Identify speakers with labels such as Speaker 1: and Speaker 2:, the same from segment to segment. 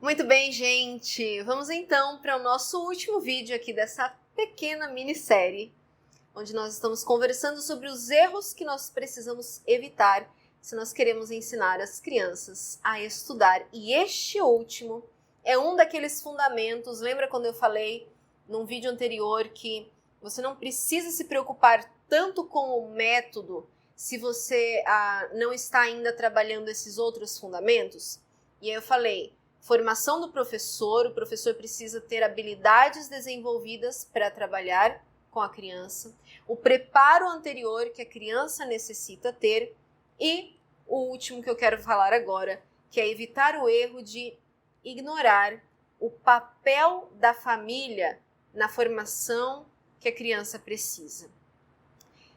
Speaker 1: Muito bem, gente! Vamos então para o nosso último vídeo aqui dessa pequena minissérie, onde nós estamos conversando sobre os erros que nós precisamos evitar se nós queremos ensinar as crianças a estudar. E este último é um daqueles fundamentos. Lembra quando eu falei num vídeo anterior que você não precisa se preocupar tanto com o método se você não está ainda trabalhando esses outros fundamentos? E aí eu falei, formação do professor, o professor precisa ter habilidades desenvolvidas para trabalhar com a criança, o preparo anterior que a criança necessita ter e o último que eu quero falar agora, que é evitar o erro de ignorar o papel da família na formação que a criança precisa.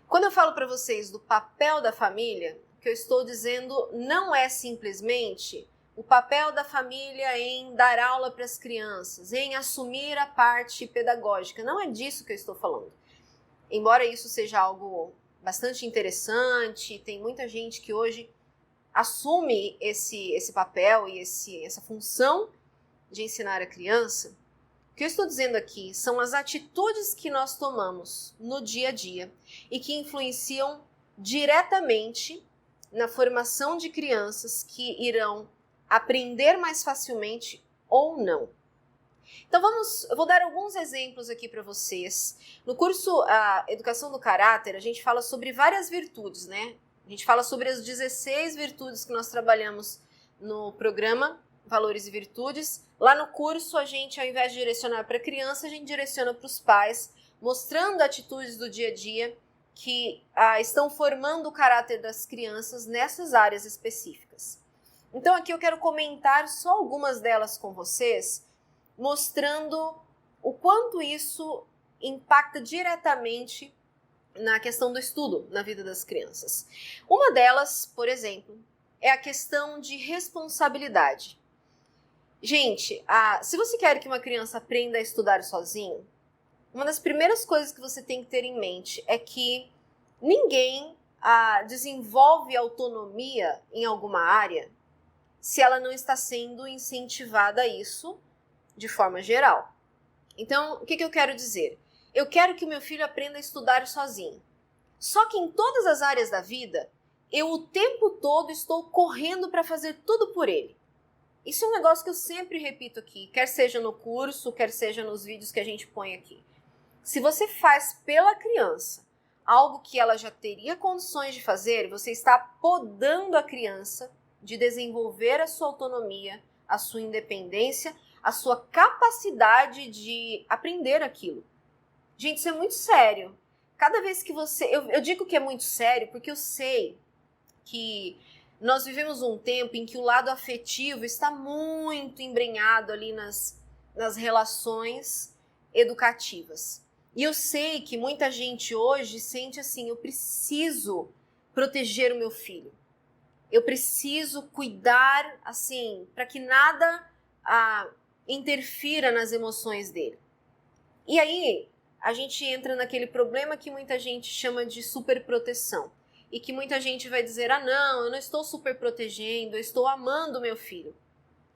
Speaker 1: Quando eu falo para vocês do papel da família, o que eu estou dizendo não é simplesmente o papel da família em dar aula para as crianças, em assumir a parte pedagógica. Não é disso que eu estou falando. Embora isso seja algo bastante interessante, tem muita gente que hoje assume esse papel e essa função de ensinar a criança. O que eu estou dizendo aqui são as atitudes que nós tomamos no dia a dia e que influenciam diretamente na formação de crianças que irão aprender mais facilmente ou não. Então eu vou dar alguns exemplos aqui para vocês. No curso Educação do Caráter, a gente fala sobre várias virtudes, né? A gente fala sobre as 16 virtudes que nós trabalhamos no programa Valores e Virtudes. Lá no curso, a gente, ao invés de direcionar para a criança, a gente direciona para os pais, mostrando atitudes do dia a dia que estão formando o caráter das crianças nessas áreas específicas. Então aqui eu quero comentar só algumas delas com vocês, mostrando o quanto isso impacta diretamente na questão do estudo na vida das crianças. Uma delas, por exemplo, é a questão de responsabilidade. Gente, se você quer que uma criança aprenda a estudar sozinho, uma das primeiras coisas que você tem que ter em mente é que ninguém desenvolve autonomia em alguma área se ela não está sendo incentivada a isso de forma geral. Então, o que eu quero dizer? Eu quero que o meu filho aprenda a estudar sozinho. Só que em todas as áreas da vida, eu o tempo todo estou correndo para fazer tudo por ele. Isso é um negócio que eu sempre repito aqui, quer seja no curso, quer seja nos vídeos que a gente põe aqui. Se você faz pela criança algo que ela já teria condições de fazer, você está podando a criança de desenvolver a sua autonomia, a sua independência, a sua capacidade de aprender aquilo. Gente, isso é muito sério. Cada vez que você... Eu digo que é muito sério porque eu sei que nós vivemos um tempo em que o lado afetivo está muito embrenhado ali nas relações educativas. E eu sei que muita gente hoje sente assim, eu preciso proteger o meu filho. Eu preciso cuidar, assim, para que nada interfira nas emoções dele. E aí, a gente entra naquele problema que muita gente chama de superproteção. E que muita gente vai dizer, não, eu não estou superprotegendo, eu estou amando o meu filho.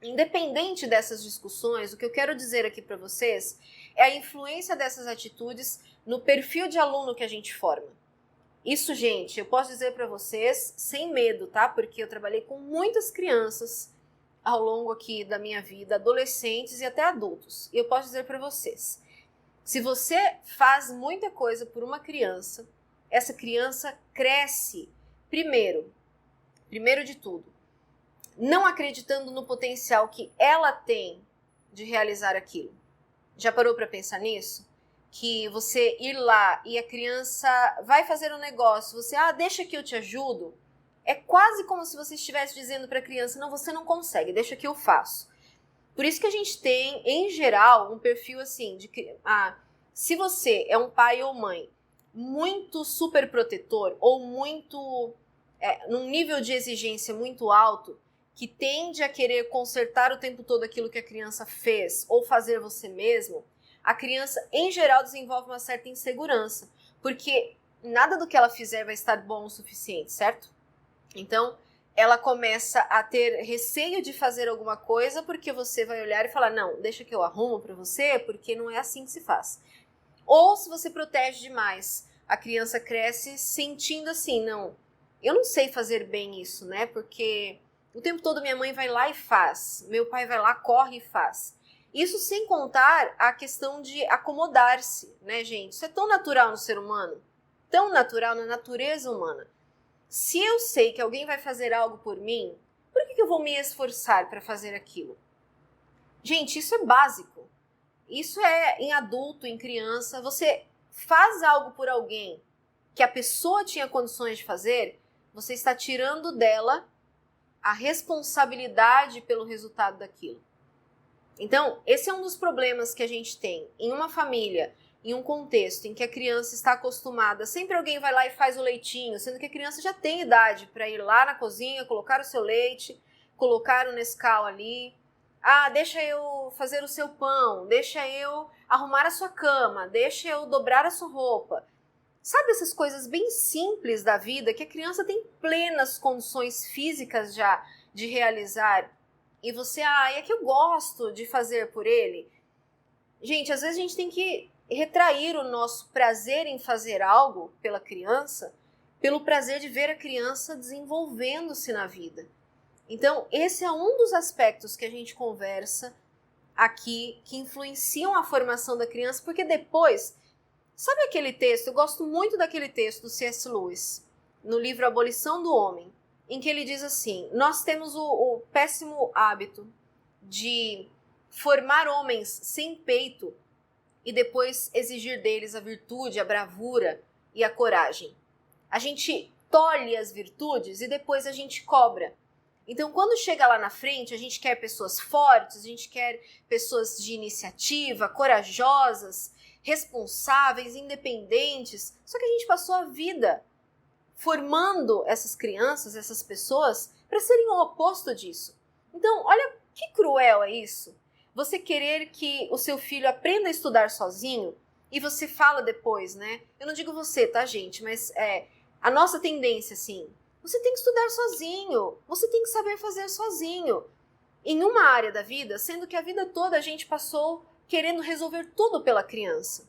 Speaker 1: Independente dessas discussões, o que eu quero dizer aqui para vocês é a influência dessas atitudes no perfil de aluno que a gente forma. Isso, gente, eu posso dizer para vocês sem medo, tá? Porque eu trabalhei com muitas crianças ao longo aqui da minha vida, adolescentes e até adultos. E eu posso dizer para vocês, se você faz muita coisa por uma criança, essa criança cresce, primeiro de tudo, não acreditando no potencial que ela tem de realizar aquilo. Já parou para pensar nisso? Que você ir lá e a criança vai fazer um negócio, você, deixa que eu te ajudo, é quase como se você estivesse dizendo para a criança, não, você não consegue, deixa que eu faço. Por isso que a gente tem, em geral, um perfil assim, de que, se você é um pai ou mãe muito super protetor ou muito, num nível de exigência muito alto, que tende a querer consertar o tempo todo aquilo que a criança fez ou fazer você mesmo, a criança, em geral, desenvolve uma certa insegurança, porque nada do que ela fizer vai estar bom o suficiente, certo? Então, ela começa a ter receio de fazer alguma coisa porque você vai olhar e falar, não, deixa que eu arrumo para você, porque não é assim que se faz. Ou se você protege demais, a criança cresce sentindo assim, não, eu não sei fazer bem isso, né? Porque o tempo todo minha mãe vai lá e faz, meu pai vai lá, corre e faz. Isso sem contar a questão de acomodar-se, né, gente? Isso é tão natural no ser humano, tão natural na natureza humana. Se eu sei que alguém vai fazer algo por mim, por que eu vou me esforçar para fazer aquilo? Gente, isso é básico. Isso é em adulto, em criança. Você faz algo por alguém que a pessoa tinha condições de fazer, você está tirando dela a responsabilidade pelo resultado daquilo. Então, esse é um dos problemas que a gente tem em uma família, em um contexto em que a criança está acostumada, sempre alguém vai lá e faz o leitinho, sendo que a criança já tem idade para ir lá na cozinha, colocar o seu leite, colocar o Nescau ali. Ah, deixa eu fazer o seu pão, deixa eu arrumar a sua cama, deixa eu dobrar a sua roupa. Sabe essas coisas bem simples da vida que a criança tem plenas condições físicas já de realizar? E você, é que eu gosto de fazer por ele. Gente, às vezes a gente tem que retrair o nosso prazer em fazer algo pela criança, pelo prazer de ver a criança desenvolvendo-se na vida. Então, esse é um dos aspectos que a gente conversa aqui, que influenciam a formação da criança, porque depois, sabe aquele texto, eu gosto muito daquele texto do C.S. Lewis, no livro Abolição do Homem, em que ele diz assim, nós temos o péssimo hábito de formar homens sem peito e depois exigir deles a virtude, a bravura e a coragem. A gente tolhe as virtudes e depois a gente cobra. Então, quando chega lá na frente, a gente quer pessoas fortes, a gente quer pessoas de iniciativa, corajosas, responsáveis, independentes. Só que a gente passou a vida formando essas crianças, essas pessoas, para serem o oposto disso. Então, olha que cruel é isso. Você querer que o seu filho aprenda a estudar sozinho e você fala depois, né? Eu não digo você, tá, gente? Mas a nossa tendência, assim, você tem que estudar sozinho, você tem que saber fazer sozinho. Em uma área da vida, sendo que a vida toda a gente passou querendo resolver tudo pela criança.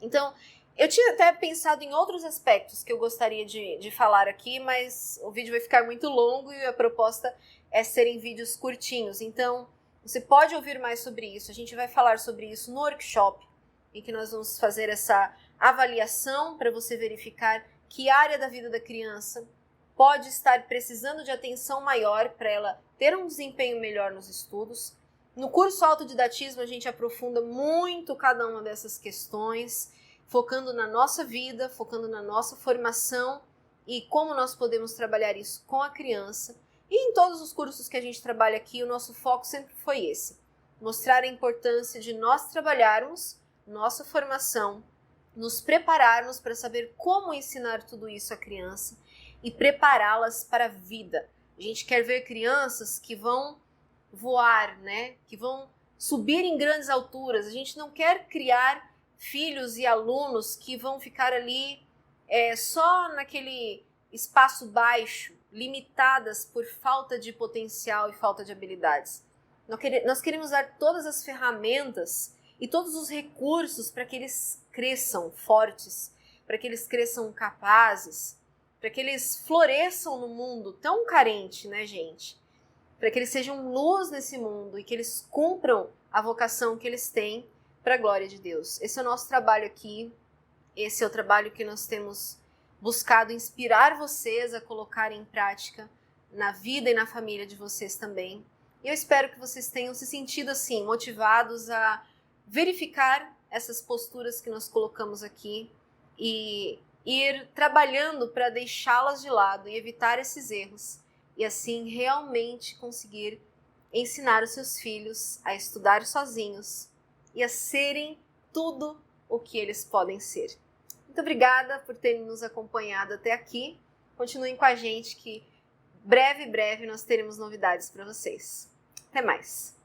Speaker 1: Então, eu tinha até pensado em outros aspectos que eu gostaria de falar aqui, mas o vídeo vai ficar muito longo e a proposta é serem vídeos curtinhos. Então, você pode ouvir mais sobre isso. A gente vai falar sobre isso no workshop, em que nós vamos fazer essa avaliação para você verificar que área da vida da criança pode estar precisando de atenção maior para ela ter um desempenho melhor nos estudos. No curso Autodidatismo, a gente aprofunda muito cada uma dessas questões, focando na nossa vida, focando na nossa formação e como nós podemos trabalhar isso com a criança. E em todos os cursos que a gente trabalha aqui, o nosso foco sempre foi esse: mostrar a importância de nós trabalharmos nossa formação, nos prepararmos para saber como ensinar tudo isso à criança e prepará-las para a vida. A gente quer ver crianças que vão voar, né? Que vão subir em grandes alturas. A gente não quer criar filhos e alunos que vão ficar ali só naquele espaço baixo, limitadas por falta de potencial e falta de habilidades. Nós queremos dar todas as ferramentas e todos os recursos para que eles cresçam fortes, para que eles cresçam capazes, para que eles floresçam no mundo tão carente, né, gente? Para que eles sejam luz nesse mundo e que eles cumpram a vocação que eles têm para a glória de Deus. Esse é o nosso trabalho aqui, esse é o trabalho que nós temos buscado inspirar vocês a colocar em prática na vida e na família de vocês também. E eu espero que vocês tenham se sentido assim, motivados a verificar essas posturas que nós colocamos aqui e ir trabalhando para deixá-las de lado e evitar esses erros e assim realmente conseguir ensinar os seus filhos a estudar sozinhos e a serem tudo o que eles podem ser. Muito obrigada por terem nos acompanhado até aqui. Continuem com a gente que breve nós teremos novidades para vocês. Até mais!